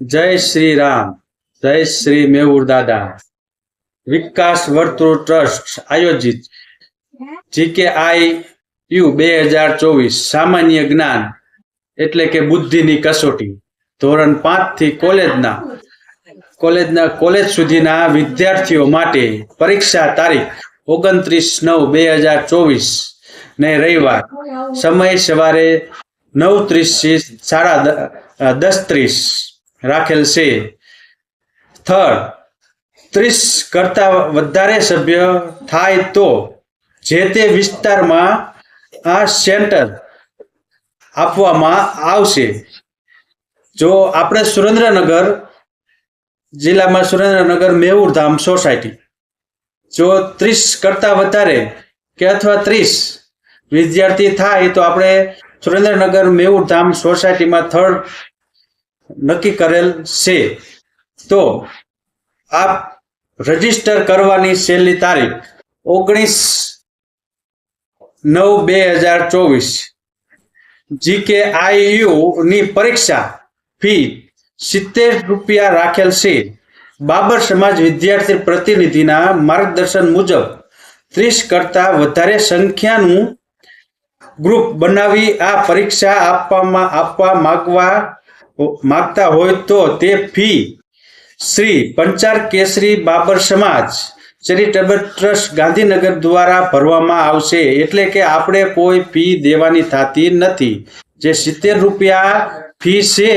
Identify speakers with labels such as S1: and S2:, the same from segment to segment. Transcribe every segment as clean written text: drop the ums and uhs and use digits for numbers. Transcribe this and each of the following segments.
S1: जय श्री राम। जय श्री मेहुर दादा। विकास वर्तुळ ट्रस्ट आयोजित GKIU 2024 सामान्य ज्ञान એટલે કે બુદ્ધિની કસોટી ધોરણ 5 થી કોલેજ સુધીના વિદ્યાર્થીઓ માટે પરીક્ષા તારીખ 29/9/2024 ને રવિવાર, સમય સવારે 9:30 થી 10:30 રાખેલ છે। સ્થળ 30 કરતા વધારે સભ્ય થાય તો જે તે વિસ્તારમાં આ સેન્ટર આપવામાં આવશે। જો આપણે સુરેન્દ્રનગર જિલ્લામાં સુરેન્દ્રનગર મેહુરધામ સોસાયટી જો 30 કરતા વધારે કે અથવા 30 વિદ્યાર્થી થાય તો આપણે સુરેન્દ્રનગર મેહુરધામ સોસાયટીમાં સ્થળ નક્કી કરેલ છે। તો આપ રજીસ્ટર કરવાની છેલ્લી તારીખ 19/9/2024। GKIU ની પરીક્ષા ફી 70 રૂપિયા રાખેલ છે। બાબર સમાજ વિદ્યાર્થી પ્રતિનિધિના માર્ગદર્શન મુજબ 30 કરતા વધારે સંખ્યાનું ગ્રુપ બનાવી આ પરીક્ષા આપવા માંગતા હોય તો તે ફી શ્રી પંચાર કેસરી બાબર સમાજ ચેરિટેબલ ટ્રસ્ટ ગાંધીનગર દ્વારા ભરવામાં આવશે। એટલે કે આપણે કોઈ ફી દેવાની થતી નથી। જે 70 રૂપિયા ફી છે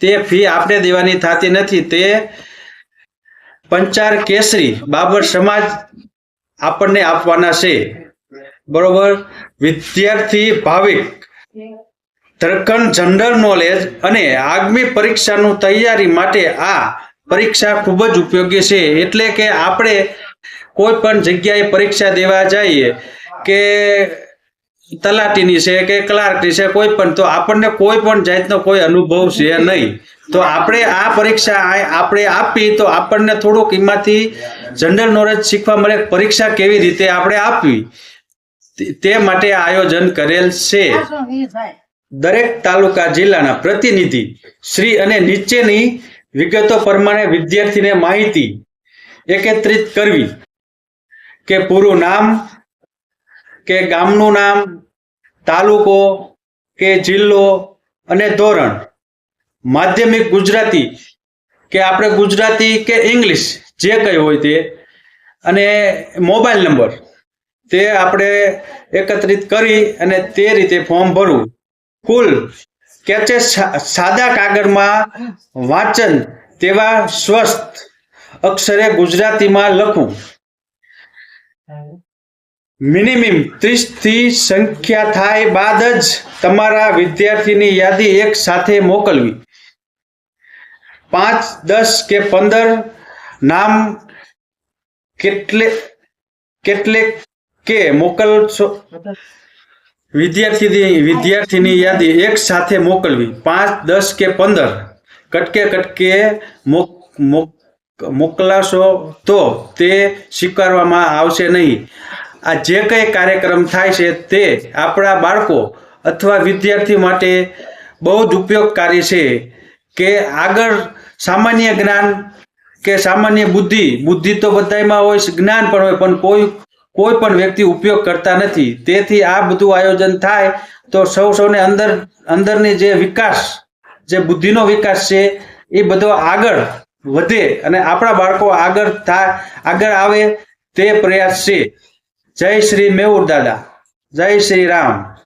S1: તે ફી આપણે દેવાની થતી નથી। તે પંચાર કેસરી બાબર સમાજ આપણને આપવાના છે, બરોબર। વિદ્યાર્થી ભાવિક ધરખંડ જનરલ નોલેજ અને આગામી પરીક્ષાની તૈયારી માટે આ પરીક્ષા ખૂબ જ ઉપયોગી છે। એટલે કે આપણે કોઈ પણ જગ્યાએ પરીક્ષા દેવા જઈએ કે તલાટીની છે કે ક્લાર્કની છે કોઈ પણ, તો આપણને કોઈ પણ જાતનો કોઈ અનુભવ છે નહીં। તો આપણે આ પરીક્ષા આપણે આપી તો આપણને થોડુંક એમાંથી જનરલ નોલેજ શીખવા મળે, પરીક્ષા કેવી રીતે આપણે આપવી તે માટે આયોજન કરેલ છે। દરેક તાલુકા જિલ્લાના પ્રતિનિધિ શ્રી અને નીચેની વિગતો પ્રમાણે વિદ્યાર્થીને માહિતી એકત્રિત કરવી કે પૂરું નામ કે ગામનું નામ, તાલુકો કે જિલ્લો અને ધોરણ, માધ્યમિક ગુજરાતી કે આપણે ગુજરાતી કે ઇંગ્લિશ જે કંઈ હોય તે, અને મોબાઈલ નંબર તે આપણે એકત્રિત કરી અને તે રીતે ફોર્મ ભરવું। કુલ કેચે સાદા કાગળમાં વાંચન તેવા સ્વસ્થ અક્ષરે ગુજરાતીમાં લખવું। મિનિમમ 30 થી સંખ્યા થાય બાદ જ તમારા વિદ્યાર્થીની યાદી એક સાથે મોકલવી। 5, 10 કે 15 નામ કેટલે કે મોકલશો। વિદ્યાર્થીની યાદી એક સાથે મોકલવી। 5, 10 કે 15 કટકે મોકલાશો તો તે સ્વીકારવામાં આવશે નહીં। આ જે કંઈ કાર્યક્રમ થાય છે તે આપણા બાળકો અથવા વિદ્યાર્થી માટે બહુ જ ઉપયોગકારી છે કે આગળ સામાન્ય જ્ઞાન કે સામાન્ય બુદ્ધિ તો બધામાં હોય, જ્ઞાન પણ હોય, પણ કોઈ પણ વ્યક્તિ ઉપયોગ કરતા નથી। તેથી આ બધું આયોજન થાય તો સૌને અંદરની જે વિકાસ, જે બુદ્ધિનો વિકાસ છે એ બધો આગળ વધે અને આપણા બાળકો આગળ આવે તે પ્રયાસ છે। જય શ્રી મેહુર દાદા। જય શ્રી રામ।